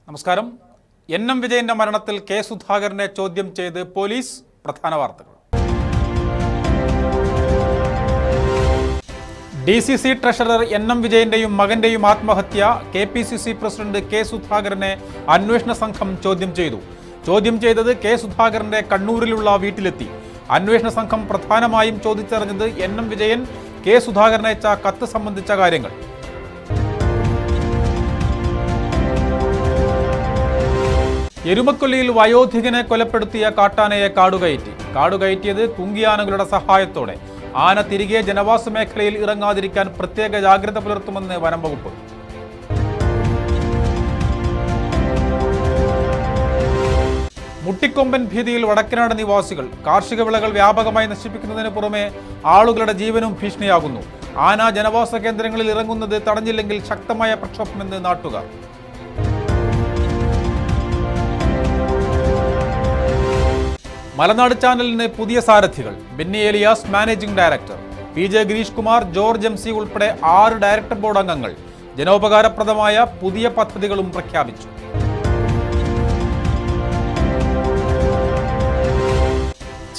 നമസ്കാരം. എൻ.എം. വിജയന്റെ മരണത്തിൽ കെ സുധാകരനെ ചോദ്യം ചെയ്ത് പോലീസ്. പ്രധാന വാർത്തകൾ. DCC treasurer എൻ.എം. വിജയന്റെയും മകന്റെയും ആത്മഹത്യ KPCC പ്രസിഡന്റ് കെ സുധാകരനെ അന്വേഷണ സംഘം ചോദ്യം ചെയ്തു. ചോദ്യം ചെയ്തത് കെ സുധാകരന്റെ കണ്ണൂരിലുള്ള വീട്ടിലെത്തി. അന്വേഷണ സംഘം പ്രധാനമായും ചോദിച്ചറിഞ്ഞത് എൻ.എം. വിജയൻ കെ സുധാകരനയച്ച കത്ത് സംബന്ധിച്ച കാര്യങ്ങൾ. എരുമക്കൊല്ലിയിൽ വയോധികനെ കൊലപ്പെടുത്തിയ കാട്ടാനയെ കാടുകയറ്റിയത് കുങ്കിയാനകളുടെ സഹായത്തോടെ. ആന തിരികെ ജനവാസ മേഖലയിൽ ഇറങ്ങാതിരിക്കാൻ പ്രത്യേക ജാഗ്രത പുലർത്തുമെന്ന് വനം വകുപ്പ്. മുട്ടിക്കൊമ്പൻ ഭീതിയിൽ വടക്കനാട് നിവാസികൾ. കാർഷിക വിളകൾ വ്യാപകമായി നശിപ്പിക്കുന്നതിന് പുറമെ ആളുകളുടെ ജീവനും ഭീഷണിയാകുന്നു. ആന ജനവാസ കേന്ദ്രങ്ങളിൽ ഇറങ്ങുന്നത് തടഞ്ഞില്ലെങ്കിൽ ശക്തമായ പ്രക്ഷോഭമെന്ന് നാട്ടുകാർ. മലനാട് ചാനലിന് പുതിയ സാരഥികൾ. Benny Elias managing director, PJ Girish Kumar, George MC ഉൾപ്പെടെ 6 ഡയറക്ടർ ബോർഡ് അംഗങ്ങൾ. ജനോപകാരപ്രദമായ പുതിയ പദ്ധതികളും പ്രഖ്യാപിച്ചു.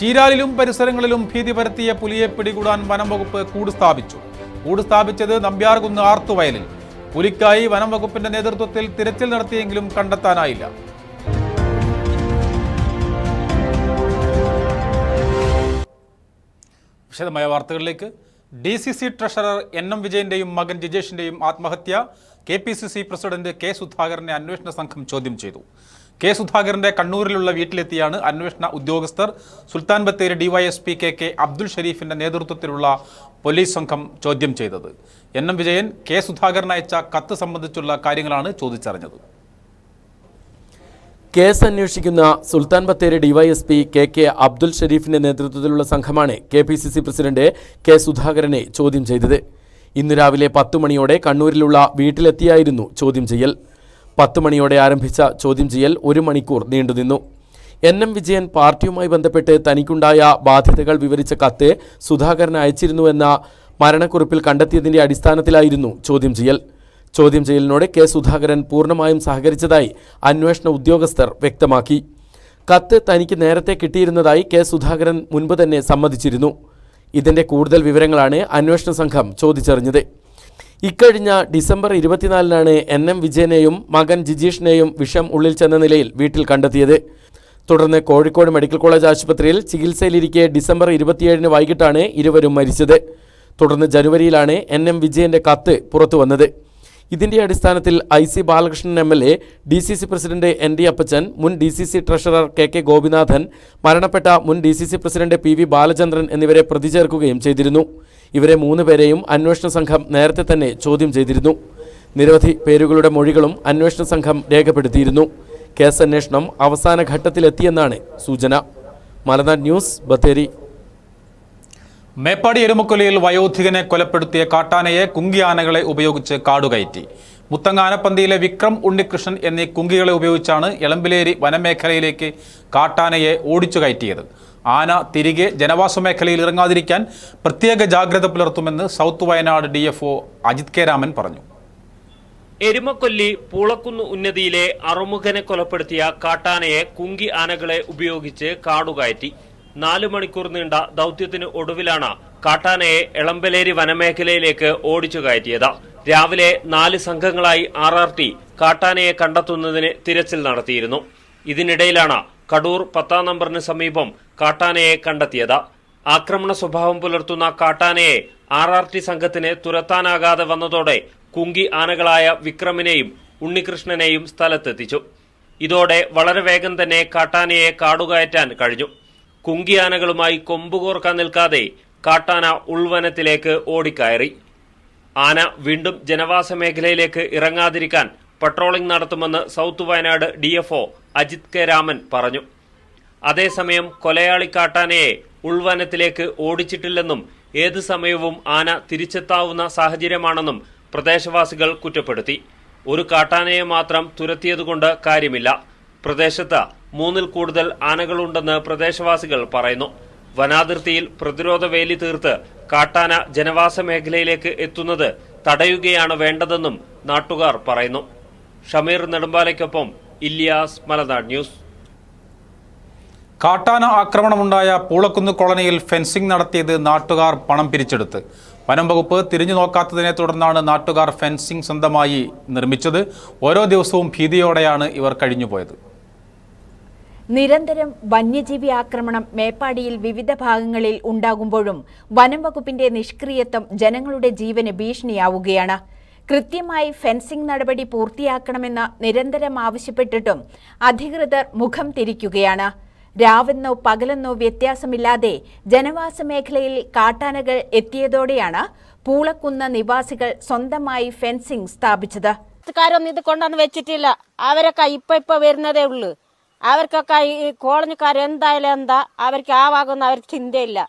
ചീരാലിലും പരിസരങ്ങളിലും ഭീതി പരത്തിയ പുലിയെ പിടികൂടാൻ വനം വകുപ്പ് കൂട് സ്ഥാപിച്ചത് നമ്പ്യാർകുന്ന് ആർത്തുവയലിൽ. പുലിക്കായി വനം വകുപ്പിന്റെ നേതൃത്വത്തിൽ തിരച്ചിൽ നടത്തിയെങ്കിലും കണ്ടെത്താനായില്ല. വിശദമായ വാർത്തകളിലേക്ക്. DCC treasurer എൻ.എം. വിജയന്റെയും മകൻ ജിജേഷിന്റെയും ആത്മഹത്യ KPCC പ്രസിഡന്റ് കെ സുധാകരനെ അന്വേഷണ സംഘം ചോദ്യം ചെയ്തു. കെ സുധാകരന്റെ കണ്ണൂരിലുള്ള വീട്ടിലെത്തിയാണ് അന്വേഷണ ഉദ്യോഗസ്ഥർ സുൽത്താൻ ബത്തേരി DYSP KK അബ്ദുൽ ഷരീഫിന്റെ നേതൃത്വത്തിലുള്ള പോലീസ് സംഘം ചോദ്യം ചെയ്തത്. എൻ.എം. വിജയൻ കെ സുധാകരൻ അയച്ച കത്ത് സംബന്ധിച്ചുള്ള കാര്യങ്ങളാണ് ചോദിച്ചറിഞ്ഞത്. കേസ് അന്വേഷിക്കുന്ന സുൽത്താൻ ബത്തേരി DYSP KK അബ്ദുൽ ഷരീഫിന്റെ നേതൃത്വത്തിലുള്ള സംഘമാണ് KPCC പ്രസിഡന്റ് കെ സുധാകരനെ ചോദ്യം ചെയ്തത്. ഇന്ന് രാവിലെ 10 മണിയോടെ കണ്ണൂരിലുള്ള വീട്ടിലെത്തിയായിരുന്നു ചോദ്യം ചെയ്യൽ. 10 മണിയോടെ ആരംഭിച്ച ചോദ്യം ചെയ്യൽ 1 മണിക്കൂർ നീണ്ടുനിന്നു. എൻ.എം. വിജയൻ പാർട്ടിയുമായി ബന്ധപ്പെട്ട് തനിക്കുണ്ടായ ബാധ്യതകൾ വിവരിച്ച കത്ത് സുധാകരൻ അയച്ചിരുന്നുവെന്ന മരണക്കുറിപ്പിൽ കണ്ടെത്തിയതിന്റെ അടിസ്ഥാനത്തിലായിരുന്നു ചോദ്യം ചെയ്യൽ. ചോദ്യം ചെയ്യലിനോട് കെ സുധാകരൻ പൂർണ്ണമായും സഹകരിച്ചതായി അന്വേഷണ ഉദ്യോഗസ്ഥർ വ്യക്തമാക്കി. കത്ത് തനിക്ക് നേരത്തെ കിട്ടിയിരുന്നതായി കെ സുധാകരൻ മുൻപ് തന്നെ സമ്മതിച്ചിരുന്നു. ഇതിന്റെ കൂടുതൽ വിവരങ്ങളാണ് അന്വേഷണ സംഘം ചോദിച്ചറിഞ്ഞത്. ഇക്കഴിഞ്ഞ ഡിസംബർ 24-നാണ് എൻ.എം. വിജയനെയും മകൻ ജിജീഷിനെയും വിഷം ഉള്ളിൽ ചെന്ന നിലയിൽ വീട്ടിൽ കണ്ടെത്തിയത്. തുടർന്ന് കോഴിക്കോട് മെഡിക്കൽ കോളേജ് ആശുപത്രിയിൽ ചികിത്സയിലിരിക്കെ ഡിസംബർ 27-ന് വൈകിട്ടാണ് ഇരുവരും മരിച്ചത്. തുടർന്ന് ജനുവരിയിലാണ് എൻ.എം. വിജയന്റെ കത്ത് പുറത്തുവന്നത്. ഇതിന്റെ അടിസ്ഥാനത്തിൽ IC Balakrishnan MLA, DCC president ND അപ്പച്ചൻ, മുൻ DCC ട്രഷറർ KK ഗോപിനാഥൻ, മരണപ്പെട്ട മുൻ DCC പ്രസിഡന്റ് PV ബാലചന്ദ്രൻ എന്നിവരെ പ്രതി ചേർക്കുകയും ചെയ്തിരുന്നു. ഇവരെ 3 പേരെയും അന്വേഷണ സംഘം നേരത്തെ തന്നെ ചോദ്യം ചെയ്തിരുന്നു. നിരവധി പേരുകളുടെ മൊഴികളും അന്വേഷണ സംഘം രേഖപ്പെടുത്തിയിരുന്നു. കേസ് അന്വേഷണം അവസാന ഘട്ടത്തിലെത്തിയെന്നാണ് സൂചന. മലനാട് ന്യൂസ്, ബത്തേരി. മേപ്പാടി എരുമക്കൊല്ലിയിൽ വയോധികനെ കൊലപ്പെടുത്തിയ കാട്ടാനയെ കുങ്കിയാനകളെ ഉപയോഗിച്ച് കാടുകയറ്റി. മുത്തങ്ങാനപ്പന്തിയിലെ വിക്രം, ഉണ്ണികൃഷ്ണൻ എന്നീ കുങ്കികളെ ഉപയോഗിച്ചാണ് എളമ്പിലേരി വനമേഖലയിലേക്ക് കാട്ടാനയെ ഓടിച്ചു കയറ്റിയത്. ആന തിരികെ ജനവാസ മേഖലയിൽ ഇറങ്ങാതിരിക്കാൻ പ്രത്യേക ജാഗ്രത പുലർത്തുമെന്ന് South Wayanad DFO Ajith K. Raman പറഞ്ഞു. എരുമക്കൊല്ലി പൂളക്കുന്ന് ഉന്നതിയിലെ അറുമുഖനെ കൊലപ്പെടുത്തിയ കാട്ടാനയെ കുങ്കി ആനകളെ ഉപയോഗിച്ച് കാടുകയറ്റി. 4 മണിക്കൂർ നീണ്ട ദൌത്യത്തിന് ഒടുവിലാണ് കാട്ടാനയെ എളമ്പലേരി വനമേഖലയിലേക്ക് ഓടിച്ചു കയറ്റിയത്. രാവിലെ 4 സംഘങ്ങളായി RRT കാട്ടാനയെ കണ്ടെത്തുന്നതിന് തിരച്ചിൽ നടത്തിയിരുന്നു. ഇതിനിടയിലാണ് കടൂർ 10-ാം നമ്പറിന് സമീപം കാട്ടാനയെ കണ്ടെത്തിയത്. ആക്രമണ സ്വഭാവം പുലർത്തുന്ന കാട്ടാനയെ RRT സംഘത്തിന് തുരത്താനാകാതെ വന്നതോടെ കുങ്കി ആനകളായ വിക്രമിനെയും ഉണ്ണികൃഷ്ണനെയും സ്ഥലത്തെത്തിച്ചു. ഇതോടെ വളരെ വേഗം തന്നെ കാട്ടാനയെ കാടുകയറ്റാൻ കഴിഞ്ഞു. കുങ്കിയാനകളുമായി കൊമ്പുകോർക്കാൻ നിൽക്കാതെ കാട്ടാന ഉൾവനത്തിലേക്ക് ഓടിക്കയറി. ആന വീണ്ടും ജനവാസ മേഖലയിലേക്ക് ഇറങ്ങാതിരിക്കാൻ പട്രോളിംഗ് നടത്തുമെന്ന് south Wayanad DFO Ajith K. Raman പറഞ്ഞു. അതേസമയം കൊലയാളി കാട്ടാനയെ ഉൾവനത്തിലേക്ക് ഓടിച്ചിട്ടില്ലെന്നും ഏത് സമയവും ആന തിരിച്ചെത്താവുന്ന സാഹചര്യമാണെന്നും പ്രദേശവാസികൾ കുറ്റപ്പെടുത്തി. ഒരു കാട്ടാനയെ മാത്രം തുരത്തിയതുകൊണ്ട് കാര്യമില്ല. പ്രദേശത്ത് 3-ൽ കൂടുതൽ ആനകളുണ്ടെന്ന് പ്രദേശവാസികൾ പറയുന്നു. വനാതിർത്തിയിൽ പ്രതിരോധ വേലി തീർത്ത് കാട്ടാന ജനവാസ മേഖലയിലേക്ക് എത്തുന്നത് തടയുകയാണ് വേണ്ടതെന്നും നാട്ടുകാർ പറയുന്നു. ഷമീർ നെടുമ്പാലയ്ക്കൊപ്പം ഇല്യാസ്, മലനാട് ന്യൂസ്. കാട്ടാന ആക്രമണമുണ്ടായ പൂളക്കുന്ന് കോളനിയിൽ ഫെൻസിംഗ് നടത്തിയത് നാട്ടുകാർ പണം പിരിച്ചെടുത്ത്. വനം വകുപ്പ് തിരിഞ്ഞു നോക്കാത്തതിനെ തുടർന്നാണ് നാട്ടുകാർ ഫെൻസിംഗ് സ്വന്തമായി നിർമ്മിച്ചത്. ഓരോ ദിവസവും ഭീതിയോടെയാണ് ഇവർ കഴിഞ്ഞുപോയത്. നിരന്തരം വന്യജീവി ആക്രമണം മേപ്പാടിയിൽ വിവിധ ഭാഗങ്ങളിൽ ഉണ്ടാകുമ്പോഴും വനം വകുപ്പിന്റെ നിഷ്ക്രിയത്വം ജനങ്ങളുടെ ജീവന് ഭീഷണിയാവുകയാണ്. കൃത്യമായി ഫെൻസിംഗ് നടപടി പൂർത്തിയാക്കണമെന്ന് നിരന്തരം ആവശ്യപ്പെട്ടിട്ടും അധികൃതർ മുഖം തിരിക്കുകയാണ്. രാവെന്നോ പകലെന്നോ വ്യത്യാസമില്ലാതെ ജനവാസ മേഖലയിൽ കാട്ടാനകൾ എത്തിയതോടെയാണ് പൂളക്കുന്ന് നിവാസികൾ സ്വന്തമായി ഫെൻസിംഗ് സ്ഥാപിച്ചത്. ഇത് കൊണ്ടൊന്നും വെച്ചിട്ടില്ല. അവരൊക്കെ ഇപ്പൊ വരുന്നതേ ഉള്ളൂ. അവർക്കൊക്കെ ഈ കോളനിക്കാർ എന്തായാലും എന്താ അവർക്ക് ആ ഭാഗമൊന്നും അവർക്ക് ചിന്തയില്ല.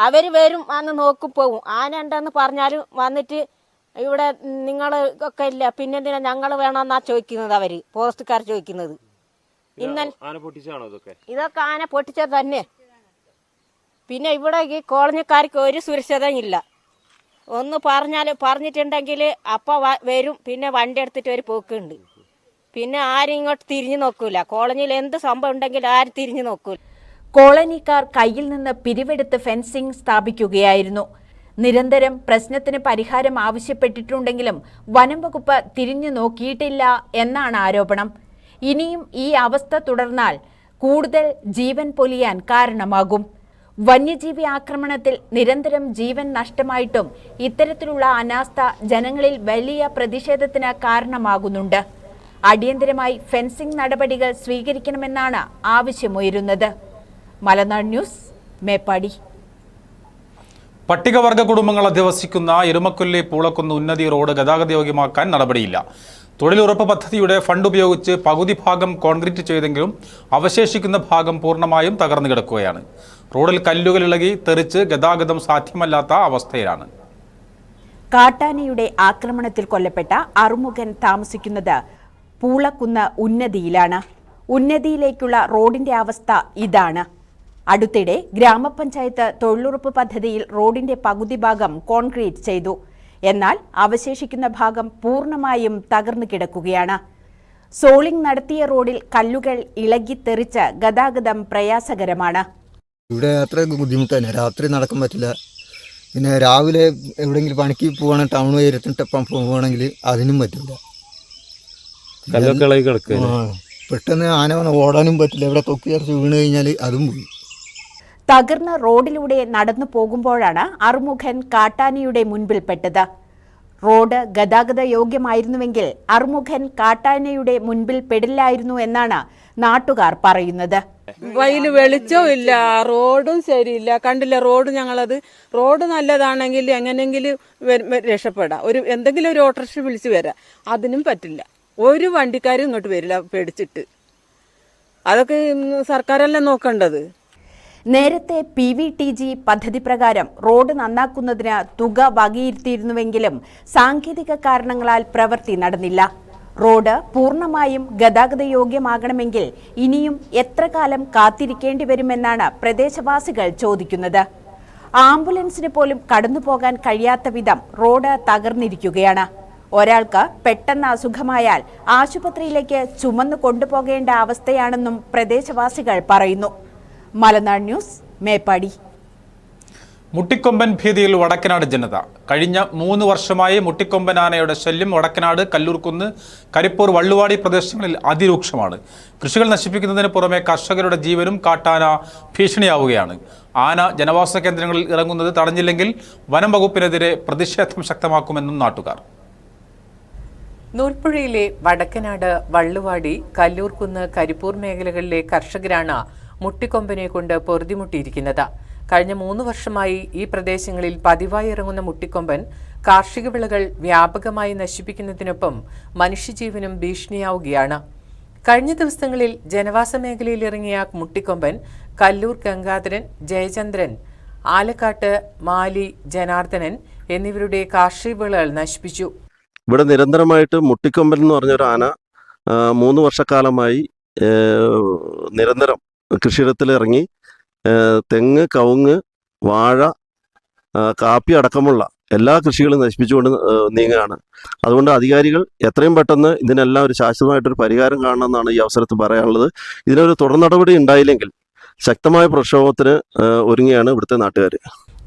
അവര് വരും വന്ന് നോക്കി പോകും. ആന ഉണ്ടെന്ന് പറഞ്ഞാലും വന്നിട്ട് ഇവിടെ നിങ്ങൾ ഒക്കെ ഇല്ല, പിന്നെന്തിനാ ഞങ്ങൾ വേണമെന്നാ ചോദിക്കുന്നത്. അവര് പോസ്റ്റുകാർ ചോദിക്കുന്നത്. ഇതൊക്കെ ആന പൊട്ടിച്ചത് തന്നെ. പിന്നെ ഇവിടെ ഈ കോളനിക്കാർക്ക് ഒരു സുരക്ഷിതയും ഇല്ല. ഒന്ന് പറഞ്ഞിട്ടുണ്ടെങ്കിൽ അപ്പ വരും, പിന്നെ വണ്ടി എടുത്തിട്ട് ഒരു പോക്കുണ്ട്. പിന്നെ ആരും ഇങ്ങോട്ട് തിരിഞ്ഞു നോക്കൂല. കോളനിയിൽ എന്ത് സംഭവം ഉണ്ടെങ്കിൽ ആരും തിരിഞ്ഞു നോക്കൂല. കോളനിക്കാർ കയ്യിൽ നിന്ന് പിരിവെടുത്ത് ഫെൻസിംഗ് സ്ഥാപിക്കുകയായിരുന്നു. നിരന്തരം പ്രശ്നത്തിന് പരിഹാരം ആവശ്യപ്പെട്ടിട്ടുണ്ടെങ്കിലും വനം വകുപ്പ് തിരിഞ്ഞു നോക്കിയിട്ടില്ല എന്നാണ് ആരോപണം. ഇനിയും ഈ അവസ്ഥ തുടർന്നാൽ കൂടുതൽ ജീവൻ പൊലിയാൻ കാരണമാകും. വന്യജീവി ആക്രമണത്തിൽ നിരന്തരം ജീവൻ നഷ്ടമായിട്ടും ഇത്തരത്തിലുള്ള അനാസ്ഥ ജനങ്ങളിൽ വലിയ പ്രതിഷേധത്തിന് കാരണമാകുന്നുണ്ട്. അടിയന്തരമായി ഫെൻസിംഗ് നടപടികൾ സ്വീകരിക്കണമെന്നാണ് ആവശ്യമുയരുന്നത്. മലനാട് ന്യൂസ്, മേപ്പാടി. പട്ടികവർഗ കുടുംബങ്ങൾ അധിവസിക്കുന്ന എരുമക്കൊല്ലി പൂളക്കുന്ന് ഉന്നതി റോഡ് ഗതാഗതയോഗ്യമാക്കാൻ നടപടിയില്ല. തൊഴിലുറപ്പ് പദ്ധതിയുടെ ഫണ്ട് ഉപയോഗിച്ച് പകുതി ഭാഗം കോൺക്രീറ്റ് ചെയ്തെങ്കിലും അവശേഷിക്കുന്ന ഭാഗം പൂർണ്ണമായും തകർന്നു കിടക്കുകയാണ്. റോഡിൽ കല്ലുകൾ ഇളകി തെറിച്ച് ഗതാഗതം സാധ്യമല്ലാത്ത അവസ്ഥയിലാണ്. കാട്ടാനയുടെ ആക്രമണത്തിൽ കൊല്ലപ്പെട്ട അറുമുഖൻ താമസിക്കുന്നത് പൂളക്കുന്ന് ഉന്നതിയിലാണ്. ഉന്നതിയിലേക്കുള്ള റോഡിന്റെ അവസ്ഥ ഇതാണ്. അടുത്തിടെ ഗ്രാമപഞ്ചായത്ത് തൊഴിലുറപ്പ് പദ്ധതിയിൽ റോഡിന്റെ പകുതി ഭാഗം കോൺക്രീറ്റ് ചെയ്തു. എന്നാൽ അവശേഷിക്കുന്ന ഭാഗം പൂർണ്ണമായും തകർന്നു കിടക്കുകയാണ്. സോളിംഗ് നടത്തിയ റോഡിൽ കല്ലുകൾ ഇളകിത്തെറിച്ച് ഗതാഗതം പ്രയാസകരമാണ്. ഇവിടെ അത്ര ബുദ്ധിമുട്ടാണ്. രാത്രി നടക്കാൻ പറ്റില്ല. പിന്നെ രാവിലെ എവിടെയെങ്കിലും പണിക്ക് പോകണം, ടൗൺ വരെത്തിട്ടപ്പം പോകണമെങ്കിൽ അതിനും പറ്റില്ല. പെട്ടെന്ന് ആന വന്ന് ഓടാനും പറ്റില്ല. ഇവിടെ തൊക്കി ഇറച്ച് വീണ് കഴിഞ്ഞാൽ അതും പോയി. തകർന്ന റോഡിലൂടെ നടന്നു പോകുമ്പോഴാണ് അറുമുഖൻ കാട്ടാനയുടെ മുൻപിൽപ്പെട്ടത്. റോഡ് ഗതാഗത യോഗ്യമായിരുന്നുവെങ്കിൽ അറുമുഖൻ കാട്ടാനയുടെ മുൻപിൽ പെടില്ലായിരുന്നു എന്നാണ് നാട്ടുകാർ പറയുന്നത്. വയല് വെളിച്ചവും ഇല്ല, റോഡും ശരിയില്ല. കണ്ടില്ല റോഡ്. ഞങ്ങളത് റോഡ് നല്ലതാണെങ്കിൽ എങ്ങനെയെങ്കിലും രക്ഷപ്പെടാം. എന്തെങ്കിലും ഒരു ഓട്ടോറിക്ഷ വിളിച്ച് വരാം. അതിനും പറ്റില്ല. ഒരു വണ്ടിക്കാരും ഇങ്ങോട്ട് വരില്ല പേടിച്ചിട്ട്. അതൊക്കെ സർക്കാരല്ലേ നോക്കേണ്ടത്. നേരത്തെ PVTG പദ്ധതി പ്രകാരം റോഡ് നന്നാക്കുന്നതിന് തുക വകയിരുത്തിയിരുന്നുവെങ്കിലും സാങ്കേതിക കാരണങ്ങളാൽ പ്രവൃത്തി നടന്നില്ല. റോഡ് പൂർണ്ണമായും ഗതാഗത യോഗ്യമാകണമെങ്കിൽ ഇനിയും എത്ര കാലം കാത്തിരിക്കേണ്ടി വരുമെന്നാണ് പ്രദേശവാസികൾ ചോദിക്കുന്നത്. ആംബുലൻസിന് പോലും കടന്നുപോകാൻ കഴിയാത്ത വിധം റോഡ് തകർന്നിരിക്കുകയാണ്. ഒരാൾക്ക് പെട്ടെന്ന് അസുഖമായാൽ ആശുപത്രിയിലേക്ക് ചുമന്നു കൊണ്ടുപോകേണ്ട അവസ്ഥയാണെന്നും പ്രദേശവാസികൾ പറയുന്നു. മലനാട് ന്യൂസ്, മേപ്പാടി. മുട്ടിക്കൊമ്പൻ ഭീതിയിൽ വടക്കനാട് ജനത. കഴിഞ്ഞ 3 വർഷമായി മുട്ടിക്കൊമ്പൻ ആനയുടെ ശല്യം വടക്കനാട്, കല്ലൂർക്കുന്ന്, കരിപ്പൂർ, വള്ളുവാടി പ്രദേശങ്ങളിൽ അതിരൂക്ഷമാണ്. കൃഷികൾ നശിപ്പിക്കുന്നതിന് പുറമെ കർഷകരുടെ ജീവനും കാട്ടാന ഭീഷണിയാവുകയാണ്. ആന ജനവാസ കേന്ദ്രങ്ങളിൽ ഇറങ്ങുന്നത് തടഞ്ഞില്ലെങ്കിൽ വനം വകുപ്പിനെതിരെ പ്രതിഷേധം ശക്തമാക്കുമെന്നും നാട്ടുകാർ. നൂൽപ്പുഴയിലെ വടക്കനാട്, വള്ളുവാടി, കല്ലൂർക്കുന്ന്, കരിപ്പൂർ മേഖലകളിലെ കർഷകരാണ് മുട്ടിക്കൊമ്പനെ കൊണ്ട് പൊറുതിമുട്ടിയിരിക്കുന്നത്. കഴിഞ്ഞ 3 വർഷമായി ഈ പ്രദേശങ്ങളിൽ പതിവായി ഇറങ്ങുന്ന മുട്ടിക്കൊമ്പൻ കാർഷിക വിളകൾ വ്യാപകമായി നശിപ്പിക്കുന്നതിനൊപ്പം മനുഷ്യജീവനും ഭീഷണിയാവുകയാണ്. കഴിഞ്ഞ ദിവസങ്ങളിൽ ജനവാസ മേഖലയിൽ ഇറങ്ങിയ മുട്ടിക്കൊമ്പൻ കല്ലൂർ ഗംഗാധരൻ, ജയചന്ദ്രൻ, ആലക്കാട്ട് മാലി, ജനാർദ്ദനൻ എന്നിവരുടെ കാർഷിക വിളകൾ നശിപ്പിച്ചു. ഇവിടെ നിരന്തരമായിട്ട് മുട്ടിക്കൊമ്പൻ എന്ന് പറഞ്ഞൊരു ആന 3 വർഷക്കാലമായി നിരന്തരം കൃഷിയിടത്തിൽ ഇറങ്ങി തെങ്ങ്, കവുങ്ങ്, വാഴ, കാപ്പി അടക്കമുള്ള എല്ലാ കൃഷികളും നശിപ്പിച്ചുകൊണ്ട് നീങ്ങുകയാണ്. അതുകൊണ്ട് അധികാരികൾ എത്രയും പെട്ടെന്ന് ഇതിനെല്ലാം ഒരു ശാശ്വതമായിട്ടൊരു പരിഹാരം കാണണമെന്നാണ് ഈ അവസരത്തിൽ പറയാനുള്ളത്. ഇതിനൊരു തുടർ നടപടി ഉണ്ടായില്ലെങ്കിൽ ശക്തമായ പ്രക്ഷോഭത്തിന് ഒരുങ്ങിയാണ് ഇവിടുത്തെ നാട്ടുകാർ.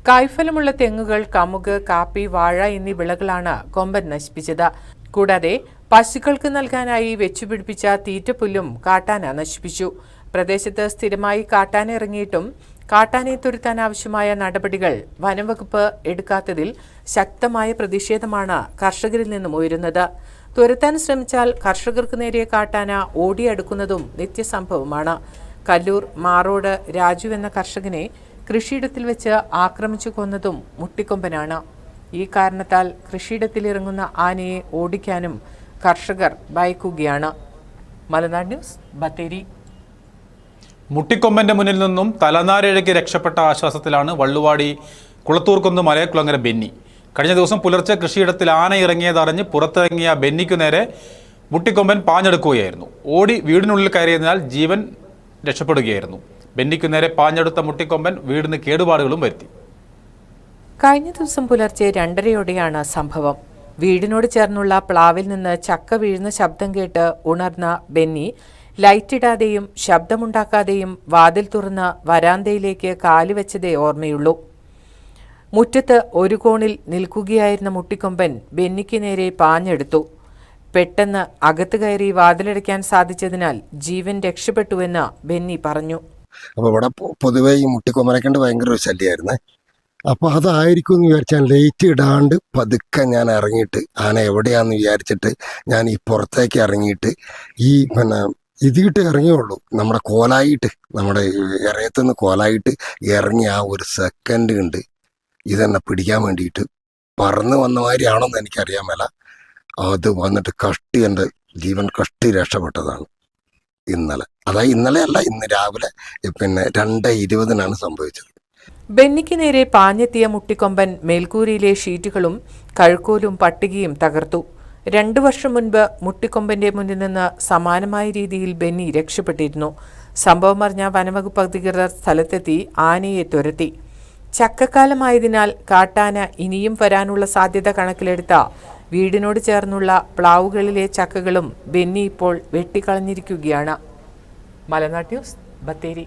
കായ്ഫലമുള്ള തെങ്ങുകൾ, കമുക്, കാപ്പി, വാഴ എന്നീ വിളകളാണ് കൊമ്പൻ നശിപ്പിച്ചത്. കൂടാതെ പശുക്കൾക്ക് നൽകാനായി വെച്ചുപിടിപ്പിച്ച തീറ്റപ്പുല്ലും കാട്ടാന നശിപ്പിച്ചു. പ്രദേശത്ത് സ്ഥിരമായി കാട്ടാന ഇറങ്ങിയിട്ടും കാട്ടാനയെ തുരത്താൻ ആവശ്യമായ നടപടികൾ വനംവകുപ്പ് എടുക്കാത്തതിൽ ശക്തമായ പ്രതിഷേധമാണ് കർഷകരിൽ നിന്നും ഉയരുന്നത്. തുരത്താൻ ശ്രമിച്ചാൽ കർഷകർക്ക് നേരെ കാട്ടാന ഓടിയടുക്കുന്നതും നിത്യസംഭവമാണ്. കല്ലൂർ മാറോട് രാജു എന്ന കർഷകനെ കൃഷിയിടത്തിൽ വെച്ച് ആക്രമിച്ചു കൊന്നതും മുട്ടിക്കൊമ്പനാണ്. ഈ കാരണത്താൽ കൃഷിയിടത്തിലിറങ്ങുന്ന ആനയെ ഓടിക്കാനും കർഷകർ ഭയക്കുകയാണ്. മലനാട് ന്യൂസ്, ബത്തേരി. മുട്ടിക്കൊമ്പന്റെ മുന്നിൽ നിന്നും തലനാരിഴയ്ക്ക് രക്ഷപ്പെട്ട ആശ്വാസത്തിലാണ് വള്ളുവാടി കുളത്തൂർക്കുന്ന് മലയക്കുളങ്ങര ബെന്നി. കഴിഞ്ഞ ദിവസം പുലർച്ചെ കൃഷിയിടത്തിൽ ആന ഇറങ്ങിയതറിഞ്ഞ് പുറത്തിറങ്ങിയ ബെന്നിക്കു നേരെ മുട്ടിക്കൊമ്പൻ പാഞ്ഞെടുക്കുകയായിരുന്നു. ഓടി വീടിനുള്ളിൽ കയറിയതിനാൽ ജീവൻ രക്ഷപ്പെടുകയായിരുന്നു. ബെന്നിക്കു നേരെ പാഞ്ഞെടുത്ത മുട്ടിക്കൊമ്പൻ വീടിന് കേടുപാടുകളും വരുത്തി. കഴിഞ്ഞ ദിവസം പുലർച്ചെ 2:30യോടെയാണ് സംഭവം. വീടിനോട് ചേർന്നുള്ള പ്ലാവിൽ നിന്ന് ചക്ക വീഴുന്ന ശബ്ദം കേട്ട് ഉണർന്ന ബെന്നി ലൈറ്റിടാതെയും ശബ്ദമുണ്ടാക്കാതെയും വാതിൽ തുറന്ന് വരാന്തയിലേക്ക് കാലുവെച്ചതേ ഓർമ്മയുള്ളൂ. മുറ്റത്ത് ഒരു കോണിൽ നിൽക്കുകയായിരുന്ന മുട്ടിക്കൊമ്പൻ ബെന്നിക്ക് നേരെ പാഞ്ഞെടുത്തു. പെട്ടെന്ന് അകത്ത് കയറി വാതിലടയ്ക്കാൻ സാധിച്ചതിനാൽ ജീവൻ രക്ഷപ്പെട്ടുവെന്ന് ബെന്നി പറഞ്ഞു. അപ്പോൾ ഇവിടെ പൊതുവേ ഈ മുട്ടിക്കൊമ്പനെ കണ്ട് ഭയങ്കര ഒരു ശല്യമായിരുന്നേ. അപ്പോൾ അതായിരിക്കും എന്ന് വിചാരിച്ചാൽ ലൈറ്റ് ഇടാണ്ട് പതുക്കെ ഞാൻ ഇറങ്ങിയിട്ട് ആന എവിടെയാണെന്ന് വിചാരിച്ചിട്ട് ഞാൻ ഈ പുറത്തേക്ക് ഇറങ്ങിയിട്ട് ഈ ഇതിട്ട് ഇറങ്ങിയുള്ളൂ. നമ്മുടെ കോലായിട്ട്, നമ്മുടെ ഇറയത്തുനിന്ന് കോലായിട്ട് ഇറങ്ങി ആ ഒരു സെക്കൻഡ് കണ്ട് ഇതെന്നെ പിടിക്കാൻ വേണ്ടിയിട്ട് പറന്ന് വന്ന മാതിരിയാണോന്ന് എനിക്കറിയാൻ മേല. അത് വന്നിട്ട് കഷ്ടി എൻ്റെ ജീവൻ കഷ്ടി രക്ഷപ്പെട്ടതാണ് ഇന്നലെ. അതായത് ഇന്നലെ അല്ല, ഇന്ന് രാവിലെ 2:20 സംഭവിച്ചത്. ബെന്നിക്ക് നേരെ പാഞ്ഞെത്തിയ മുട്ടിക്കൊമ്പൻ മേൽക്കൂരയിലെ ഷീറ്റുകളും കഴുക്കോലും പട്ടികയും തകർത്തു. 2 വർഷം മുൻപ് മുട്ടിക്കൊമ്പന്റെ മുന്നിൽ നിന്ന് സമാനമായ രീതിയിൽ ബെന്നി രക്ഷപ്പെട്ടിരുന്നു. സംഭവം അറിഞ്ഞ വനവകുപ്പ് അധികൃതർ സ്ഥലത്തെത്തി ആനയെ തുരത്തി. ചക്കക്കാലമായതിനാൽ കാട്ടാന ഇനിയും വരാനുള്ള സാധ്യത കണക്കിലെടുത്ത വീടിനോട് ചേർന്നുള്ള പ്ലാവുകളിലെ ചക്കകളും ബെന്നി ഇപ്പോൾ വെട്ടിക്കളഞ്ഞിരിക്കുകയാണ്. മലനാട് ന്യൂസ്, ബത്തേരി.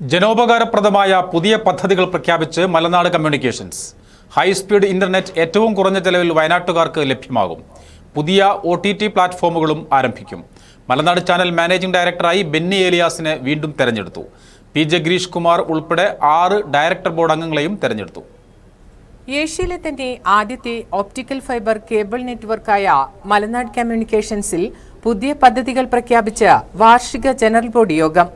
ജനോപകാരപ്രദമായ പുതിയ പദ്ധതികൾ പ്രഖ്യാപിച്ച് മലനാട് കമ്മ്യൂണിക്കേഷൻസ്. ഹൈസ്പീഡ് ഇന്റർനെറ്റ് ഏറ്റവും കുറഞ്ഞ ചെലവിൽ വയനാട്ടുകാർക്ക് ലഭ്യമാകും. പുതിയ OTT പ്ലാറ്റ്ഫോമുകളും ആരംഭിക്കും. മലനാട് ചാനൽ മാനേജിംഗ് ഡയറക്ടറായി ബെന്നി ഏലിയാസിനെ വീണ്ടും തെരഞ്ഞെടുത്തു. PJ ഗിരീഷ് കുമാർ ഉൾപ്പെടെ 6 ഡയറക്ടർ ബോർഡ് അംഗങ്ങളെയും തെരഞ്ഞെടുത്തു. ഏഷ്യയിലെ തന്നെ ആദ്യത്തെ ഓപ്റ്റിക്കൽ ഫൈബർ കേബിൾ നെറ്റ്വർക്കായ മലനാട് കമ്മ്യൂണിക്കേഷൻസിൽ പുതിയ പദ്ധതികൾ പ്രഖ്യാപിച്ച് വാർഷിക ജനറൽ ബോഡി യോഗം.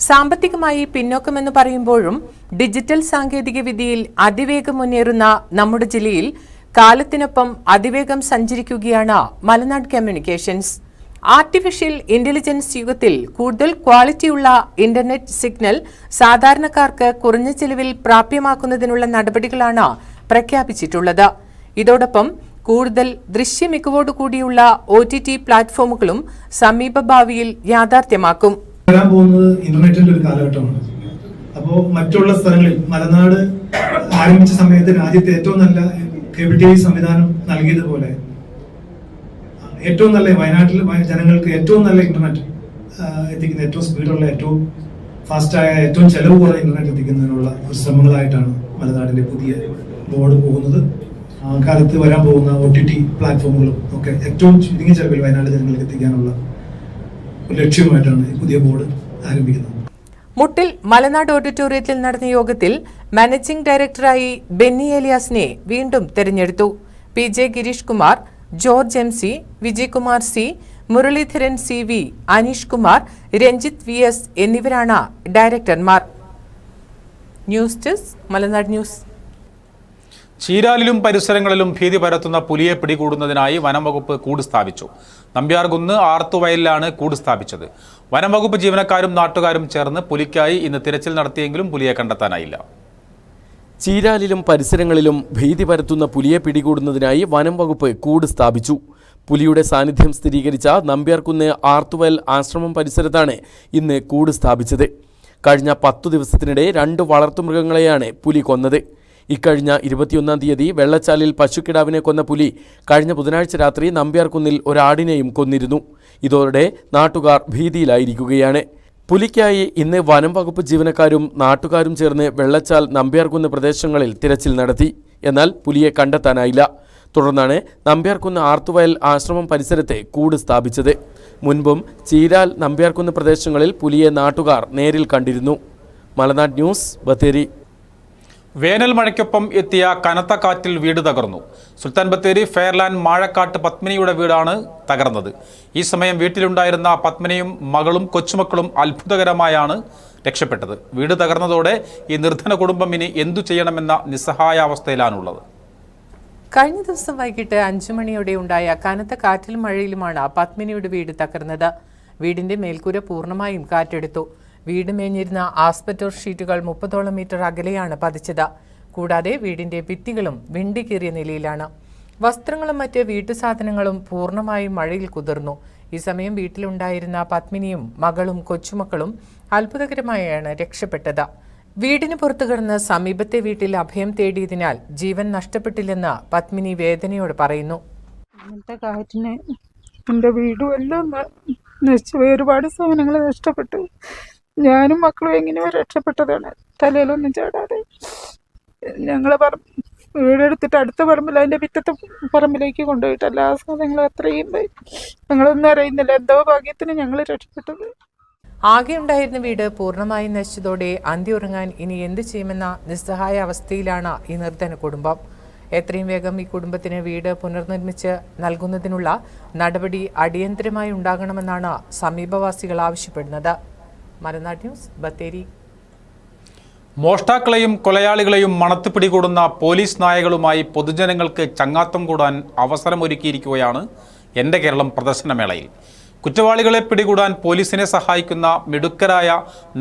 സാമ്പത്തികമായി പിന്നോക്കമെന്ന് പറയുമ്പോഴും ഡിജിറ്റൽ സാങ്കേതിക വിദ്യയിൽ അതിവേഗം മുന്നേറുന്ന നമ്മുടെ ജില്ലയിൽ കാലത്തിനൊപ്പം അതിവേഗം സഞ്ചരിക്കുകയാണ് മലനാട് കമ്മ്യൂണിക്കേഷൻസ്. ആർട്ടിഫിഷ്യൽ ഇന്റലിജൻസ് യുഗത്തിൽ കൂടുതൽ ക്വാളിറ്റിയുള്ള ഇന്റർനെറ്റ് സിഗ്നൽ സാധാരണക്കാർക്ക് കുറഞ്ഞ ചെലവിൽ പ്രാപ്യമാക്കുന്നതിനുള്ള നടപടികളാണ് പ്രഖ്യാപിച്ചിട്ടുള്ളത്. ഇതോടൊപ്പം കൂടുതൽ ദൃശ്യമികവോടുകൂടിയുള്ള OTT പ്ലാറ്റ്ഫോമുകളും സമീപഭാവിയിൽ യാഥാർത്ഥ്യമാക്കും. വരാൻ പോകുന്നത് ഇന്റർനെറ്റിന്റെ ഒരു കാലഘട്ടമാണ്. അപ്പോൾ മറ്റുള്ള സ്ഥലങ്ങളിൽ മലനാട് ആരംഭിച്ച സമയത്ത് രാജ്യത്തെ ഏറ്റവും നല്ല കേബിൾ TV സംവിധാനം നൽകിയതുപോലെ ഏറ്റവും നല്ല വയനാട്ടിൽ ജനങ്ങൾക്ക് ഏറ്റവും നല്ല ഇന്റർനെറ്റ് എത്തിക്കുന്ന, ഏറ്റവും സ്പീഡുള്ള, ഏറ്റവും ഫാസ്റ്റായ, ഏറ്റവും ചെലവ് കുറഞ്ഞ ഇന്റർനെറ്റ് എത്തിക്കുന്നതിനുള്ള ഒരു ശ്രമങ്ങളായിട്ടാണ് മലനാടിന്റെ പുതിയ ബോർഡ് പോകുന്നത്. കാലത്ത് വരാൻ പോകുന്ന OTT പ്ലാറ്റ്ഫോമുകളും ഒക്കെ ഏറ്റവും ചുരുങ്ങിയ ചെലവിൽ വയനാട് ജനങ്ങൾക്ക് എത്തിക്കാനുള്ള ലക്ഷ്യമായിട്ടാണ് പുതിയ ബോർഡ് ആരംഭിക്കുന്നത്. മുട്ടിൽ മലനാട് ഓഡിറ്റോറിയത്തിൽ നടന്ന യോഗത്തിൽ മാനേജിംഗ് ഡയറക്ടറായി ബെന്നി ഏലിയാസിനെ വീണ്ടും തെരഞ്ഞെടുത്തു. PJ Girish Kumar, George MC, Vijayakumar C, Muraleedharan CV, Aneesh Kumar, Ranjith VS എന്നിവരാണ് ഡയറക്ടർമാർ. ന്യൂസ് ഡെസ്ക്, മലനാട് ന്യൂസ്. ചീരാലിലും പരിസരങ്ങളിലും ഭീതി പരത്തുന്ന പുലിയെ പിടികൂടുന്നതിനായി വനംവകുപ്പ് കൂട് സ്ഥാപിച്ചു. നമ്പ്യാർകുന്ന് ആർത്തുവയലിലാണ് കൂട് സ്ഥാപിച്ചത്. വനംവകുപ്പ് ജീവനക്കാരും നാട്ടുകാരും ചേർന്ന് പുലിക്കായി ഇന്ന് തിരച്ചിൽ നടത്തിയെങ്കിലും പുലിയെ കണ്ടെത്താനായില്ല. ചീരാലിലും പരിസരങ്ങളിലും ഭീതി പരത്തുന്ന പുലിയെ പിടികൂടുന്നതിനായി വനംവകുപ്പ് കൂട് സ്ഥാപിച്ചു. പുലിയുടെ സാന്നിധ്യം സ്ഥിരീകരിച്ച നമ്പ്യാർകുന്ന് ആർത്തുവയൽ ആശ്രമം പരിസരത്താണ് ഇന്ന് കൂട് സ്ഥാപിച്ചത്. കഴിഞ്ഞ 10 ദിവസത്തിനിടെ 2 വളർത്തുമൃഗങ്ങളെയാണ് പുലി കൊന്നത്. ഇക്കഴിഞ്ഞ 21-ാം തീയതി വെള്ളച്ചാലിൽ പശുക്കിടാവിനെ കൊന്ന പുലി കഴിഞ്ഞ ബുധനാഴ്ച രാത്രി നമ്പ്യാർകുന്നിൽ ഒരാടിനെയും കൊന്നിരുന്നു. ഇതോടെ നാട്ടുകാർ ഭീതിയിലായിരിക്കുകയാണ്. പുലിക്കായി ഇന്ന് വനം വകുപ്പ് ജീവനക്കാരും നാട്ടുകാരും ചേർന്ന് വെള്ളച്ചാൽ നമ്പ്യാർകുന്ന് പ്രദേശങ്ങളിൽ തിരച്ചിൽ നടത്തി. എന്നാൽ പുലിയെ കണ്ടെത്താനായില്ല. തുടർന്നാണ് നമ്പ്യാർകുന്ന് ആർത്തുവയൽ ആശ്രമം പരിസരത്ത് കൂട് സ്ഥാപിച്ചത്. മുൻപും ചീരാൽ നമ്പ്യാർകുന്ന് പ്രദേശങ്ങളിൽ പുലിയെ നാട്ടുകാർ നേരിൽ കണ്ടിരുന്നു. മലനാട് ന്യൂസ്, ബത്തേരി. വേനൽ മഴയ്ക്കൊപ്പം എത്തിയ കനത്ത കാറ്റിൽ വീട് തകർന്നു. സുൽത്താൻ ബത്തേരി ഫെയർലാൻഡ് മാഴക്കാട്ട് പത്മിനിയുടെ വീടാണ് തകർന്നത്. ഈ സമയം വീട്ടിലുണ്ടായിരുന്ന പത്മിനിയും മകളും കൊച്ചുമക്കളും അത്ഭുതകരമായാണ് രക്ഷപ്പെട്ടത്. വീട് തകർന്നതോടെ ഈ നിർധന കുടുംബം ഇനി എന്തു ചെയ്യണമെന്ന നിസ്സഹായാവസ്ഥയിലാണുള്ളത്. കഴിഞ്ഞ ദിവസം വൈകിട്ട് 5 മണിയോടെ ഉണ്ടായ കനത്ത കാറ്റിലും മഴയിലുമാണ് പത്മിനിയുടെ വീട് തകർന്നത്. വീടിന്റെ മേൽക്കൂര പൂർണ്ണമായും കാറ്റെടുത്തു. വീട് മേഞ്ഞിരുന്ന ആസ്പെറ്റോർ ഷീറ്റുകൾ 30ഓളം മീറ്റർ അകലെയാണ് പതിച്ചത്. കൂടാതെ വീടിന്റെ ഭിത്തികളും വിണ്ടിക്കീറിയ നിലയിലാണ്. വസ്ത്രങ്ങളും മറ്റ് വീട്ടുസാധനങ്ങളും പൂർണ്ണമായും മഴയിൽ കുതിർന്നു. ഈ സമയം വീട്ടിലുണ്ടായിരുന്ന പത്മിനിയും മകളും കൊച്ചുമക്കളും അത്ഭുതകരമായാണ് രക്ഷപ്പെട്ടത്. വീടിന് പുറത്തു കിടന്ന് സമീപത്തെ വീട്ടിൽ അഭയം തേടിയതിനാൽ ജീവൻ നഷ്ടപ്പെട്ടില്ലെന്ന് പത്മിനി വേദനയോട് പറയുന്നു. ഇന്നത്തെ കാറ്റിന് എൻ്റെ വീടും എല്ലാം നശിച്ചുപോയി. ഒരുപാട് സാധനങ്ങൾ നഷ്ടപ്പെട്ടു. ഞാനും മക്കളും എങ്ങനെയോ രക്ഷപ്പെട്ടതാണ്. തലയിലൊന്നും ചാടാതെ ഞങ്ങൾ വീടെടുത്തിട്ട് അടുത്ത പറമ്പിൽ അതിൻ്റെ പിറ്റത്തെ പറമ്പിലേക്ക് കൊണ്ടുപോയിട്ട് എല്ലാ സാധനങ്ങളും അത്രയും പോയി. ഞങ്ങളൊന്നും അറിയുന്നില്ല. എന്തോ ഭാഗ്യത്തിന് ഞങ്ങൾ രക്ഷപ്പെട്ടത്. ആകെ ഉണ്ടായിരുന്ന വീട് പൂർണ്ണമായും നശിച്ചതോടെ അന്തി ഉറങ്ങാൻ ഇനി എന്ത് ചെയ്യുമെന്ന നിസ്സഹായ അവസ്ഥയിലാണ് ഈ നിർധന കുടുംബം. എത്രയും വേഗം ഈ കുടുംബത്തിന് വീട് പുനർനിർമ്മിച്ച് നൽകുന്നതിനുള്ള നടപടി അടിയന്തരമായി ഉണ്ടാകണമെന്നാണ് സമീപവാസികൾ ആവശ്യപ്പെടുന്നത്. മലനാട് ന്യൂസ്, ബത്തേരി. മോഷ്ടാക്കളെയും കൊലയാളികളെയും മണത്ത് പിടികൂടുന്ന പോലീസ് നായകളുമായി പൊതുജനങ്ങൾക്ക് ചങ്ങാത്തം കൂടാൻ അവസരമൊരുക്കിയിരിക്കുകയാണ് എൻ്റെ കേരളം പ്രദർശനമേളയിൽ. കുറ്റവാളികളെ പിടികൂടാൻ പോലീസിനെ സഹായിക്കുന്ന മിടുക്കരായ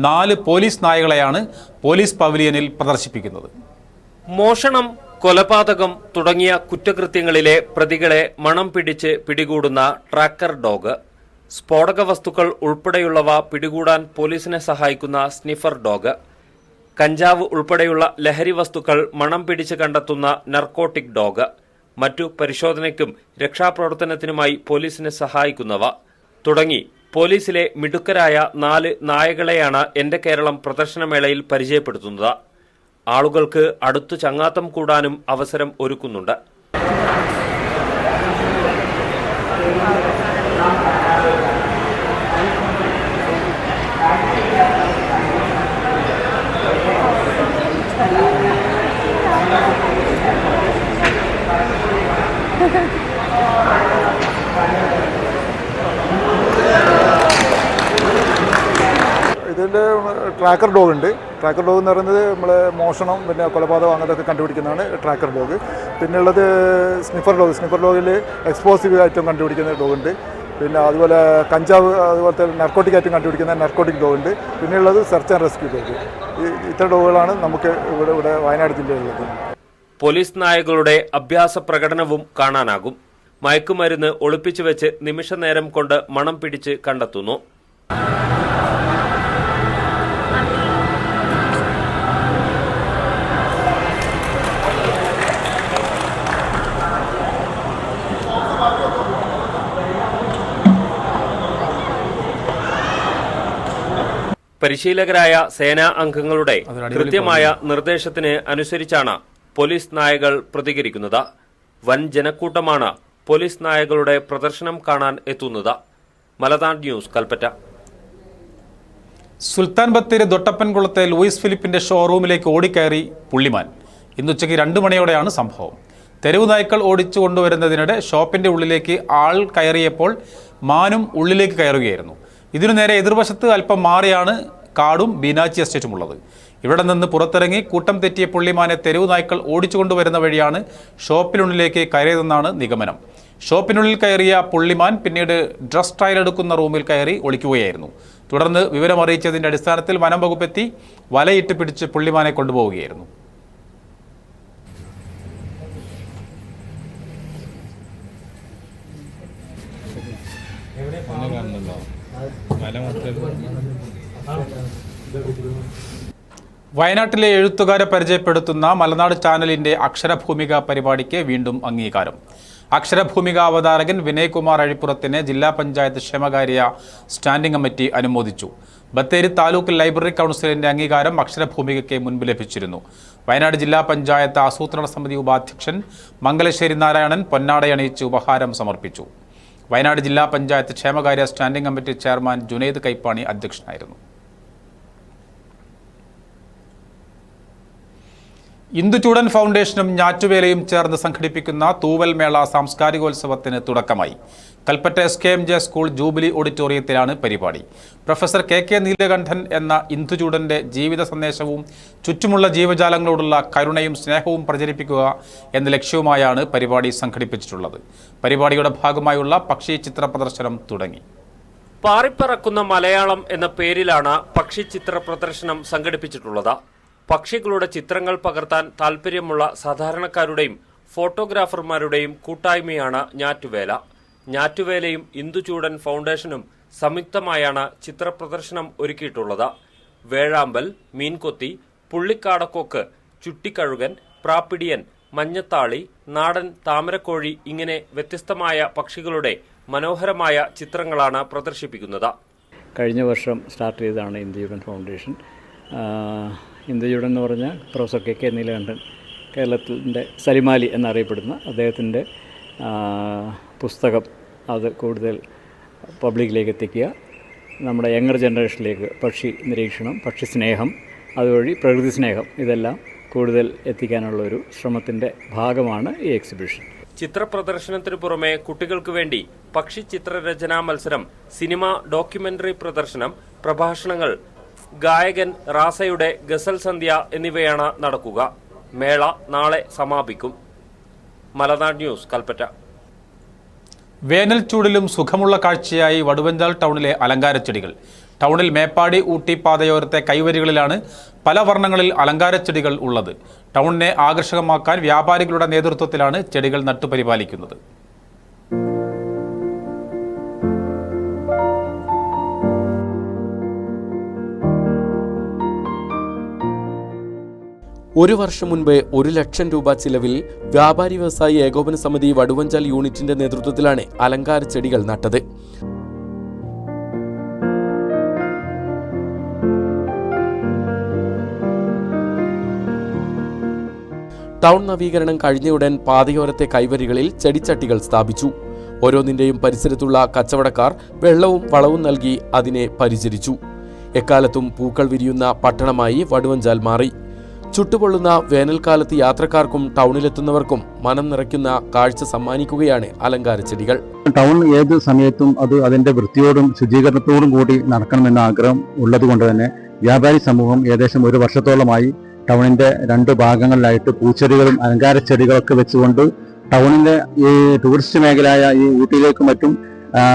4 പോലീസ് നായകളെയാണ് പോലീസ് പവലിയനിൽ പ്രദർശിപ്പിക്കുന്നത്. മോഷണം, കൊലപാതകം തുടങ്ങിയ കുറ്റകൃത്യങ്ങളിലെ പ്രതികളെ മണം പിടിച്ച് പിടികൂടുന്ന ട്രാക്കർ ഡോഗ്, സ്ഫോടക വസ്തുക്കൾ ഉൾപ്പെടെയുള്ളവ പിടികൂടാൻ പോലീസിനെ സഹായിക്കുന്ന സ്നിഫർ ഡോഗ്, കഞ്ചാവ് ഉൾപ്പെടെയുള്ള ലഹരി വസ്തുക്കൾ മണം പിടിച്ച് കണ്ടെത്തുന്ന നർക്കോട്ടിക് ഡോഗ്, മറ്റു പരിശോധനയ്ക്കും രക്ഷാപ്രവർത്തനത്തിനുമായി പോലീസിനെ സഹായിക്കുന്നവ തുടങ്ങി പോലീസിലെ മിടുക്കരായ 4 നായകളെയാണ് എൻ്റെ കേരളം പ്രദർശനമേളയിൽ പരിചയപ്പെടുത്തുന്നത്. ആളുകൾക്ക് അടുത്തു ചങ്ങാത്തം കൂടാനും അവസരം ഒരുക്കുന്നുണ്ട്. ഇതിൻ്റെ ട്രാക്കർ ഡോഗ് ഉണ്ട്. ട്രാക്കർ ഡോഗ് എന്ന് പറയുന്നത് നമ്മൾ മോഷണം പിന്നെ കൊലപാതകം അങ്ങനെയൊക്കെ കണ്ടുപിടിക്കുന്നതാണ് ട്രാക്കർ ഡോഗ്. പിന്നെയുള്ളത് സ്നിഫർ ഡോഗ്. സ്നിഫർ ഡോഗിൽ എക്സ്പ്ലോസീവ് ഐറ്റം കണ്ടുപിടിക്കുന്ന ഡോഗുണ്ട്. പിന്നെ അതുപോലെ കഞ്ചാവ് അതുപോലത്തെ നർക്കോട്ടിക് ഐറ്റം കണ്ടുപിടിക്കുന്ന നർക്കോട്ടിക് ഡോഗുണ്ട്. പിന്നെയുള്ളത് സെർച്ച് ആൻഡ് റെസ്ക്യൂ ഡോഗ്. ഇത്ര ഡോഗുകളാണ് നമുക്ക് ഇവിടെ വയനാട് ജില്ലയിലുള്ളത്. പോലീസ് നായകളുടെ അഭ്യാസ പ്രകടനവും കാണാനാകും. മയക്കുമരുന്ന് ഒളിപ്പിച്ചു വെച്ച് നിമിഷനേരം കൊണ്ട് മണം പിടിച്ച് കണ്ടെത്തുന്നു. പരിശീലകരായ സേനാ അംഗങ്ങളുടെ കൃത്യമായ നിർദ്ദേശത്തിന് അനുസരിച്ചാണ് പോലീസ് നായകൾ പ്രതികരിക്കുന്നത്. വൻ ജനക്കൂട്ടമാണ് പോലീസ് നായകളുടെ പ്രദർശനം കാണാൻ എത്തുന്നത്. മലനാട് ന്യൂസ്, കൽപ്പറ്റ. സുൽത്താൻ ബത്തേരി ദൊട്ടപ്പൻകുളത്തെ ലൂയിസ് ഫിലിപ്പിന്റെ ഷോറൂമിലേക്ക് ഓടിക്കയറി പുള്ളിമാൻ. ഇന്നുച്ചയ്ക്ക് 2 മണിയോടെയാണ് സംഭവം. തെരുവ് നായ്ക്കൾ ഓടിച്ചു കൊണ്ടുവരുന്നതിനിടെ ഷോപ്പിന്റെ ഉള്ളിലേക്ക് ആൾ കയറിയപ്പോൾ മാനും ഉള്ളിലേക്ക് കയറുകയായിരുന്നു. ഇതിനു നേരെ എതിർവശത്ത് അല്പം മാറിയാണ് കാടും ബീനാച്ചി എസ്റ്റേറ്റും ഉള്ളത്. ഇവിടെ നിന്ന് പുറത്തിറങ്ങി കൂട്ടം തെറ്റിയ പുള്ളിമാനെ തെരുവ് നായ്ക്കൾ ഓടിച്ചു കൊണ്ടുവരുന്ന വഴിയാണ് ഷോപ്പിനുള്ളിലേക്ക് കയറിയതെന്നാണ് നിഗമനം. ഷോപ്പിനുള്ളിൽ കയറിയ പുള്ളിമാൻ പിന്നീട് ഡ്രസ് ട്രയൽ എടുക്കുന്ന റൂമിൽ കയറി ഒളിക്കുകയായിരുന്നു. തുടർന്ന് വിവരമറിയിച്ചതിൻ്റെ അടിസ്ഥാനത്തിൽ വനം വകുപ്പെത്തി വലയിട്ട് പിടിച്ച് പുള്ളിമാനെ കൊണ്ടുപോവുകയായിരുന്നു. വയനാട്ടിലെ എഴുത്തുകാരെ പരിചയപ്പെടുത്തുന്ന മലനാട് ചാനലിന്റെ അക്ഷരഭൂമിക പരിപാടിക്ക് വീണ്ടും അംഗീകാരം. അക്ഷരഭൂമിക അവതാരകൻ വിനയ്കുമാർ അഴിപ്പുറത്തിനെ ജില്ലാ പഞ്ചായത്ത് ക്ഷേമകാര്യ സ്റ്റാൻഡിംഗ് കമ്മിറ്റി അനുമോദിച്ചു. ബത്തേരി താലൂക്ക് ലൈബ്രറി കൗൺസിലിന്റെ അംഗീകാരം അക്ഷരഭൂമികയ്ക്ക് മുൻപ് ലഭിച്ചിരുന്നു. വയനാട് ജില്ലാ പഞ്ചായത്ത് ആസൂത്രണ സമിതി ഉപാധ്യക്ഷൻ മംഗലശ്ശേരി നാരായണൻ പൊന്നാടയണിയിച്ച് ഉപഹാരം സമർപ്പിച്ചു. വയനാട് ജില്ലാ പഞ്ചായത്ത് ക്ഷേമകാര്യ standing committee chairman Junaid Kaippani അധ്യക്ഷനായിരുന്നു. ഇന്ദുചൂടൻ ഫൗണ്ടേഷനും ഞാറ്റുവേലയും ചേർന്ന് സംഘടിപ്പിക്കുന്ന തൂവൽ മേള സാംസ്കാരികോത്സവത്തിന് തുടക്കമായി. കൽപ്പറ്റ SKMJ സ്കൂൾ ജൂബിലി ഓഡിറ്റോറിയത്തിലാണ് പരിപാടി. പ്രൊഫസർ KK നീലകണ്ഠൻ എന്ന ഇന്ദുചൂടന്റെ ജീവിത സന്ദേശവും ചുറ്റുമുള്ള ജീവജാലങ്ങളോടുള്ള കരുണയും സ്നേഹവും പ്രചരിപ്പിക്കുക എന്ന ലക്ഷ്യവുമായാണ് പരിപാടി സംഘടിപ്പിച്ചിട്ടുള്ളത്. പരിപാടിയുടെ ഭാഗമായുള്ള പക്ഷി ചിത്ര പ്രദർശനം തുടങ്ങി. പാറിപ്പറക്കുന്ന മലയാളം എന്ന പേരിലാണ് പക്ഷി ചിത്ര പ്രദർശനം സംഘടിപ്പിച്ചിട്ടുള്ളത്. പക്ഷികളുടെ ചിത്രങ്ങൾ പകർത്താൻ താൽപ്പര്യമുള്ള സാധാരണക്കാരുടെയും ഫോട്ടോഗ്രാഫർമാരുടെയും കൂട്ടായ്മയാണ് ഞാറ്റുവേല. ഞാറ്റുവേലയും ഇന്ദുചൂടൻ ഫൗണ്ടേഷനും സംയുക്തമായാണ് ചിത്രപ്രദർശനം ഒരുക്കിയിട്ടുള്ളത്. വേഴാമ്പൽ, മീൻകൊത്തി, പുള്ളിക്കാടക്കൊക്ക്, ചുട്ടിക്കഴുകൻ, പ്രാപ്പിടിയൻ, മഞ്ഞത്താളി, നാടൻ താമരക്കോഴി ഇങ്ങനെ വ്യത്യസ്തമായ പക്ഷികളുടെ മനോഹരമായ ചിത്രങ്ങളാണ് പ്രദർശിപ്പിക്കുന്നത്. കഴിഞ്ഞ വർഷം സ്റ്റാർട്ട് ചെയ്തതാണ് ഇന്ദുചൂടൻ ഫൗണ്ടേഷൻ. ഇന്ദുചൂടൻ എന്ന് പറഞ്ഞാൽ പ്രൊഫസർ KK നീലകണ്ഠൻ, കേരളത്തിൻ്റെ സലിമാലി എന്നറിയപ്പെടുന്ന അദ്ദേഹത്തിൻ്റെ പുസ്തകം അത് കൂടുതൽ പബ്ലിക്കിലേക്ക് എത്തിക്കുക, നമ്മുടെ യങ്ങർ ജനറേഷനിലേക്ക് പക്ഷി നിരീക്ഷണം, പക്ഷി സ്നേഹം, അതുവഴി പ്രകൃതി സ്നേഹം ഇതെല്ലാം കൂടുതൽ എത്തിക്കാനുള്ള ഒരു ശ്രമത്തിൻ്റെ ഭാഗമാണ് ഈ എക്സിബിഷൻ. ചിത്രപ്രദർശനത്തിനു പുറമെ കുട്ടികൾക്ക് വേണ്ടി പക്ഷി ചിത്രരചനാ മത്സരം, സിനിമ, ഡോക്യുമെന്ററി പ്രദർശനം, പ്രഭാഷണങ്ങൾ, ഗായകൻ റാസയുടെ ഗസൽ സന്ധ്യ എന്നിവയാണ് നടക്കുക. മേള നാളെ സമാപിക്കും. മലനാട് ന്യൂസ്, കൽപ്പറ്റ. വേനൽ ചൂടിലും സുഖമുള്ള കാഴ്ചയായി വടുവഞ്ചാൽ ടൗണിലെ അലങ്കാരച്ചെടികൾ. ടൗണിൽ മേപ്പാടി ഊട്ടി പാതയോരത്തെ കൈവരികളിലാണ് പല വർണ്ണങ്ങളിൽ അലങ്കാരച്ചെടികൾ ഉള്ളത്. ടൗണിനെ ആകർഷകമാക്കാൻ വ്യാപാരികളുടെ നേതൃത്വത്തിലാണ് ചെടികൾ നട്ടുപരിപാലിക്കുന്നത്. ഒരു വർഷം മുൻപ് 1 ലക്ഷം രൂപ ചിലവിൽ വ്യാപാരി വ്യവസായി ഏകോപന സമിതി വടുവഞ്ചാൽ യൂണിറ്റിന്റെ നേതൃത്വത്തിലാണ് അലങ്കാര ചെടികൾ നട്ടത്. ടൗൺ നവീകരണം കഴിഞ്ഞയുടൻ പാതയോരത്തെ കൈവരികളിൽ ചെടിച്ചട്ടികൾ സ്ഥാപിച്ചു. ഓരോന്നിന്റെയും പരിസരത്തുള്ള കച്ചവടക്കാർ വെള്ളവും വളവും നൽകി അതിനെ പരിചരിച്ചു. എക്കാലത്തും പൂക്കൾ വിരിയുന്ന പട്ടണമായി വടുവഞ്ചാൽ മാറി. ചുട്ടുപൊള്ളുന്ന വേനൽക്കാലത്ത് യാത്രക്കാർക്കും ടൗണിലെത്തുന്നവർക്കും മനം നിറയ്ക്കുന്ന കാഴ്ച സമ്മാനിക്കുകയാണ് അലങ്കാര ചെടികൾ. ടൗൺ ഏത് സമയത്തും അത് അതിന്റെ വൃത്തിയോടും ശുചീകരണത്തോടും കൂടി നടക്കണമെന്ന ആഗ്രഹം ഉള്ളതുകൊണ്ട് തന്നെ വ്യാപാരി സമൂഹം ഏകദേശം 1 വർഷത്തോളമായി ടൗണിന്റെ 2 ഭാഗങ്ങളിലായിട്ട് പൂച്ചെടികളും അലങ്കാര ചെടികളൊക്കെ വെച്ചുകൊണ്ട് ടൗണിന്റെ ഈ ടൂറിസ്റ്റ് മേഖലയായ ഈ ഊട്ടിയിലേക്കും മറ്റും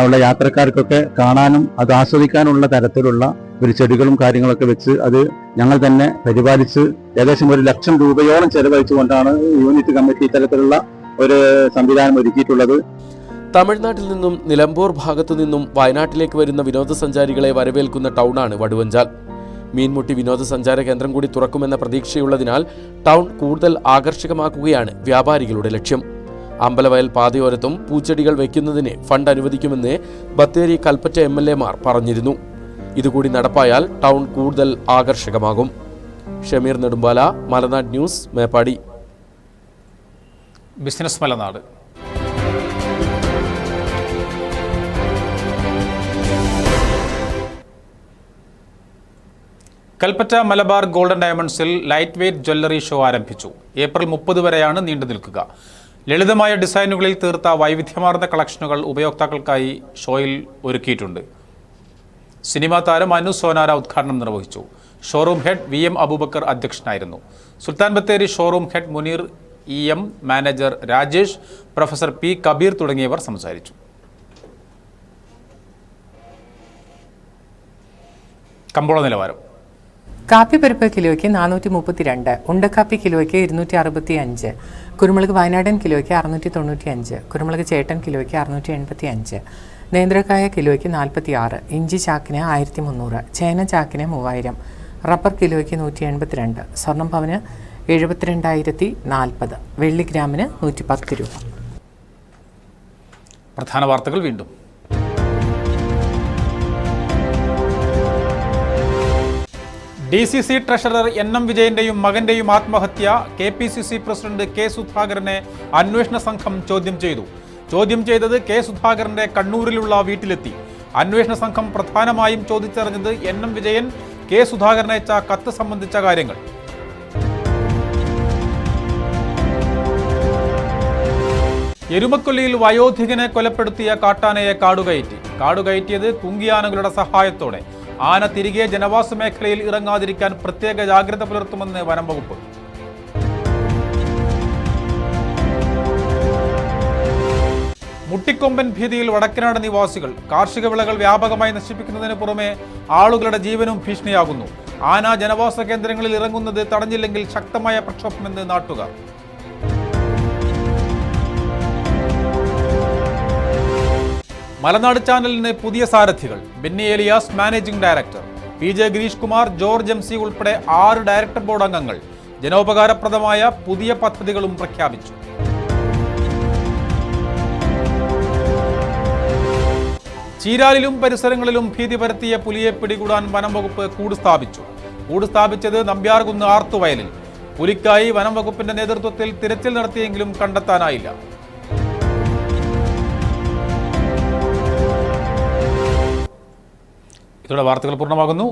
ഉള്ള യാത്രക്കാർക്കൊക്കെ കാണാനും അത് ആസ്വദിക്കാനുള്ള തരത്തിലുള്ള ഒരു ചെടികളും കാര്യങ്ങളൊക്കെ വെച്ച് അത് ഞങ്ങൾ തന്നെ പരിപാലിച്ച് ഏകദേശം 1 ലക്ഷം രൂപയോളം ചെലവഴിച്ചുകൊണ്ടാണ് യൂണിറ്റ് കമ്മിറ്റി ഇത്തരത്തിലുള്ള ഒരു സംവിധാനം ഒരുക്കിയിട്ടുള്ളത്. തമിഴ്നാട്ടിൽ നിന്നും നിലമ്പൂർ ഭാഗത്തു നിന്നും വയനാട്ടിലേക്ക് വരുന്ന വിനോദസഞ്ചാരികളെ വരവേൽക്കുന്ന ടൗണാണ് വടുവഞ്ചാൽ. മീൻമുട്ടി വിനോദസഞ്ചാര കേന്ദ്രം കൂടി തുറക്കുമെന്ന പ്രതീക്ഷയുള്ളതിനാൽ ടൗൺ കൂടുതൽ ആകർഷകമാക്കുകയാണ് വ്യാപാരികളുടെ ലക്ഷ്യം. അമ്പലവയൽ പാതയോരത്തും പൂച്ചെടികൾ വയ്ക്കുന്നതിന് ഫണ്ട് അനുവദിക്കുമെന്ന് ബത്തേരി കൽപ്പറ്റ MLA-മാർ പറഞ്ഞിരുന്നു. ഇതുകൂടി നടപ്പായാൽ ടൗൺ കൂടുതൽ ആകർഷകമാകും. Shameer Nedumbala, Malanad news, Meppadi. Business Malanad. Kalpetta Malabar golden ഡയമണ്ട്സിൽ ലൈറ്റ് വെയ്റ്റ് ജ്വല്ലറി ഷോ ആരംഭിച്ചു. ഏപ്രിൽ 30 വരെയാണ് നീണ്ടു നിൽക്കുക. ലളിതമായ ഡിസൈനുകളിൽ തീർത്ത വൈവിധ്യമാർന്ന കളക്ഷനുകൾ ഉപയോക്താക്കൾക്കായി ഷോയിൽ ഒരുക്കിയിട്ടുണ്ട്. സിനിമാ താരം അനു സോനാര ഉദ്ഘാടനം നിർവഹിച്ചു. ഷോറൂം ഹെഡ് VM അബൂബക്കർ അധ്യക്ഷനായിരുന്നു. Sultan Bathery showroom head Muneer EM, manager Rajesh, professor P. Kabeer തുടങ്ങിയവർ സംസാരിച്ചു. കമ്പോള നിലവാരം. കാപ്പിപ്പരിപ്പ് കിലോയ്ക്ക് 432, ഉണ്ടക്കാപ്പി കിലോയ്ക്ക് 265, കുരുമുളക് വയനാടൻ കിലോയ്ക്ക് 695, കുരുമുളക് ചേട്ടൻ കിലോയ്ക്ക് 685, നേന്ത്രക്കായ കിലോയ്ക്ക് 46, ഇഞ്ചി ചാക്കിന് 1300, ചേന ചാക്കിന് 3000, റബ്ബർ കിലോയ്ക്ക് 182, സ്വർണം പവന് 72,040, വെള്ളി ഗ്രാമിന് 110 രൂപ. പ്രധാന വാർത്തകൾ വീണ്ടും. DCC ട്രഷറർ NM വിജയന്റെയും മകന്റെയും ആത്മഹത്യ KPCC പ്രസിഡന്റ് K സുധാകരനെ അന്വേഷണ സംഘം ചോദ്യം ചെയ്തു. ചോദ്യം ചെയ്തത് K സുധാകരന്റെ കണ്ണൂരിലുള്ള വീട്ടിലെത്തി. അന്വേഷണ സംഘം പ്രധാനമായും ചോദിച്ചറിഞ്ഞത് NM വിജയൻ K സുധാകരനയച്ച കത്ത് സംബന്ധിച്ച കാര്യങ്ങൾ. എരുമക്കൊല്ലിയിൽ വയോധികനെ കൊലപ്പെടുത്തിയ കാട്ടാനയെ കാടുകയറ്റിയത് കുങ്കിയാനകളുടെ സഹായത്തോടെ. ആന തിരികെ ജനവാസ മേഖലയിൽ ഇറങ്ങാതിരിക്കാൻ പ്രത്യേക ജാഗ്രത പുലർത്തുമെന്ന് വനം വകുപ്പ്. മുട്ടിക്കൊമ്പൻ ഭീതിയിൽ വടക്കനാട് നിവാസികൾ. കാർഷിക വിളകൾ വ്യാപകമായി നശിപ്പിക്കുന്നതിന് പുറമെ ആളുകളുടെ ജീവനും ഭീഷണിയാകുന്നു. ആന ജനവാസ കേന്ദ്രങ്ങളിൽ ഇറങ്ങുന്നത് തടഞ്ഞില്ലെങ്കിൽ ശക്തമായ പ്രക്ഷോഭമെന്ന് നാട്ടുകാർ. മലനാട് ചാനലിന് പുതിയ സാരഥികൾ. Benny Elias managing director, PJ Girish Kumar, George MC ഉൾപ്പെടെ 6 ഡയറക്ടർ ബോർഡ് അംഗങ്ങൾ. ജനോപകാരപ്രദമായ പുതിയ പദ്ധതികളും പ്രഖ്യാപിച്ചു. ചീരാലിലും പരിസരങ്ങളിലും ഭീതി പരത്തിയ പുലിയെ പിടികൂടാൻ വനം വകുപ്പ് കൂട് സ്ഥാപിച്ചത് നമ്പ്യാർകുന്ന് ആർത്തുവയലിൽ. പുലിക്കായി വനം വകുപ്പിന്റെ നേതൃത്വത്തിൽ തിരച്ചിൽ നടത്തിയെങ്കിലും കണ്ടെത്താനായില്ല. ഇതോടെ വാർത്തകൾ പൂർണ്ണമാകുന്നു.